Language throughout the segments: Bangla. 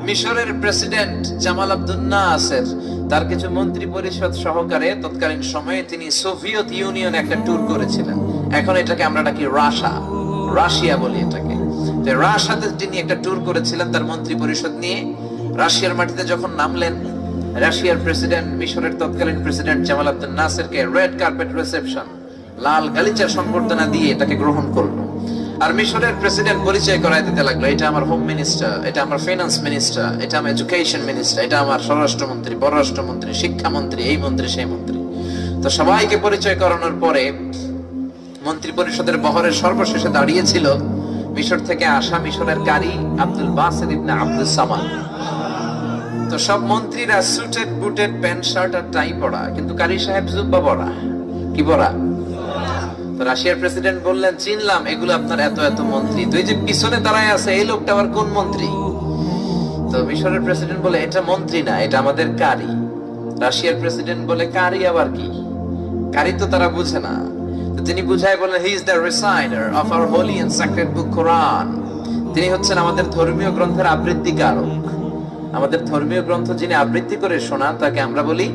মিশরের প্রেসিডেন্ট জামাল আব্দুল নাসের তার কিছু মন্ত্রী পরিষদ সহকারে তৎকালীন সময়ে তিনি সোভিয়েত ইউনিয়ন একটা ট্যুর করেছিলেন। এখন এটাকে আমরা ডাকি রাশিয়া বলি এটাকে। তো রাশিয়াতে তিনি একটা ট্যুর করেছিলেন তার মন্ত্রী পরিষদ নিয়ে। রাশিয়ার মাটিতে যখন নামলেন, রাশিয়ার প্রেসিডেন্ট মিশরের তৎকালীন প্রেসিডেন্ট জামাল আব্দুল নাসেরকে রেড কার্পেট রিসেপশন, লাল গালিচার সংবর্ধনা দিয়ে এটাকে গ্রহণ করলো। আর মিশরের প্রেসিডেন্ট পরিচয় করায় দিতে লাগলো, এটা আমার হোম মিনিস্টার, এটা আমার ফাইন্যান্স মিনিস্টার, এটা আমার এডুকেশন মিনিস্টার, এটা আমার স্বরাষ্ট্রমন্ত্রী, পররাষ্ট্রমন্ত্রী, শিক্ষামন্ত্রী, এই মন্ত্রী সেই মন্ত্রী। তো সবাইকে পরিচয় করানোর পরে মন্ত্রী পরিষদের বহরের সর্বশেষে দাঁড়িয়েছিল মিশর থেকে আসা মিশরের কারি আব্দুল বাসিত ইবনে আব্দুস সামাদ। তো সব মন্ত্রীরা সুটেড বুটেড প্যান্ট শার্ট আর টাই পরা, কিন্তু কারি সাহেব জুব্বা পরা। কি পরা? তো রাশিয়ার প্রেসিডেন্ট বললেন, চিনলাম এগুলো আপনার এত এত মন্ত্রী, তো এই যে পিছনে দাঁড়ায় আছে এই লোকটা আবার কোন মন্ত্রী? তো মিশরের প্রেসিডেন্ট বলে, এটা মন্ত্রী না, এটা আমাদের কারি। রাশিয়ার প্রেসিডেন্ট বলে, কারি আবার কি? কারি তো তারা বুঝে না। তো তিনি বুঝায় বলেন, he is the reciter of our holy and sacred book Quran. তিনি হচ্ছেন আমাদের ধর্মীয় গ্রন্থের আবৃত্তিকারক। আমাদের ধর্মীয় গ্রন্থ যিনি আবৃত্তি করে শোনান তাকে আমরা বলি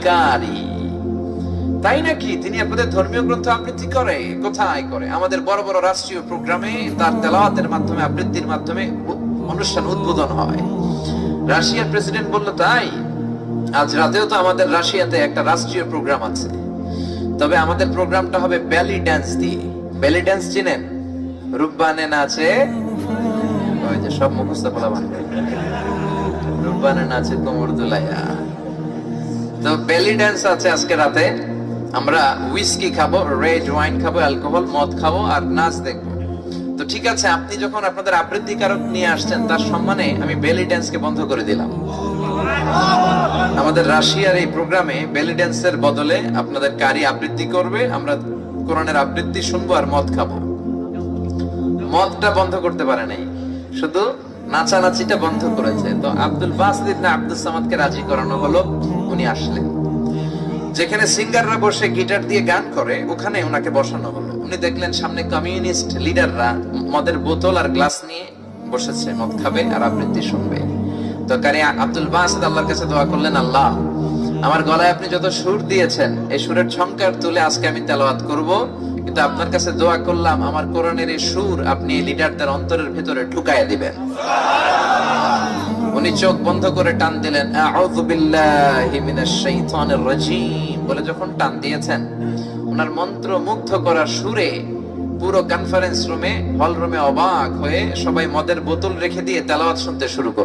কারি। তাই নাকি? তিনি আপনাদের ধর্মীয় গ্রন্থ আবৃত্তি করে? কোথায় করে? আমাদের বড় বড় রাষ্ট্রীয় প্রোগ্রামে তার তেলাওয়াতের মাধ্যমে, আবৃত্তির মাধ্যমে অনুষ্ঠান উদ্বোধন হয়। রাশিয়ার প্রেসিডেন্ট বলল, তাই? আজ রাতেও তো আমাদের রাশিয়াতে একটা রাষ্ট্রীয় প্রোগ্রাম আছে, তবে আমাদের প্রোগ্রামটা হবে বেলি ড্যান্স দিয়ে। বেলি ড্যান্স চিনেন? রূপবানে নাচে, ওই যে সব মুখস্থ বলা বানাবে, রূপবানে নাচে কোমর দুলাইয়া। তো বেলি ড্যান্স আছে আজকে রাতে। আমরা হুইস্কি খাবো, রেড ওয়াইন খাবো, অ্যালকোহল মদ খাবো আর নাচ দেখবো। তো ঠিক আছে, আপনি যখন আপনাদের আবৃত্তিকারক নিয়ে আসছেন তার সম্মানে আমি বেলি ড্যান্সকে বন্ধ করে দিলাম। আমাদের রাশিয়ার এই প্রোগ্রামে বেলি ড্যান্সের বদলে আপনাদের কারি আবৃত্তি করবে, আমরা কোরআনের আবৃত্তি শুনবো আর মদ খাবো। মদটা বন্ধ করতে পারে নাই, শুধু নাচানাচিটা বন্ধ করেছে। তো আব্দুল বাসিত ইবনে আব্দুস সামাদকে রাজি করানো হলো, উনি আসলেন। যেখানে সিঙ্গাররা বসে গিটার দিয়ে গান করে ওখানে ওনাকে বসানো হলো। উনি দেখলেন সামনে কমিউনিস্ট লিডাররা মদের বোতল আর গ্লাস নিয়ে বসেছে, মদ খাবে আর আবৃত্তি শুনবে। তো কারি আব্দুল বাসিত আল্লাহর কাছে দোয়া করলেন, আল্লাহ, আমার গলায় আপনি যত সুর দিয়েছেন এই সুরের ঝংকার তুলে আজকে আমি তেলাওয়াত করব, কিন্তু আপনার কাছে দোয়া করলাম আমার কোরআনের এই সুর আপনি এই লিডারদের অন্তরের ভিতরে ঢুকায় দিবেন। উনি চোখ বন্ধ করে টান দিলেন, আউযু বিল্লাহি মিনাশ শাইতানির রাজীম বলে যখন টান দিয়েছেন, ওনার মন্ত্র মুগ্ধ করা সুরে পুরো কনফারেন্স রুমে, হল রুমে অবাক হয়ে সবাই মদের বোতল রেখে দিয়ে তেলাওয়াত শুনতে শুরু করল।